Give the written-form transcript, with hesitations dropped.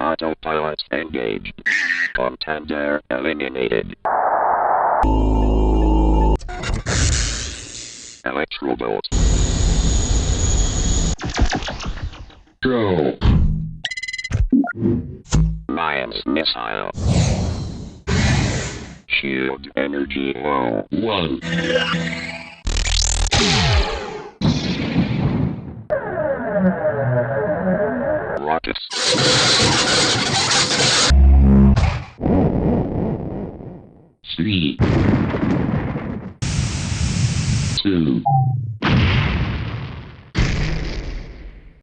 Autopilot engaged. Contender eliminated. ELECTROBOLT. Go. MINES missile. Shield energy low. 1. Rockets. 3. 2.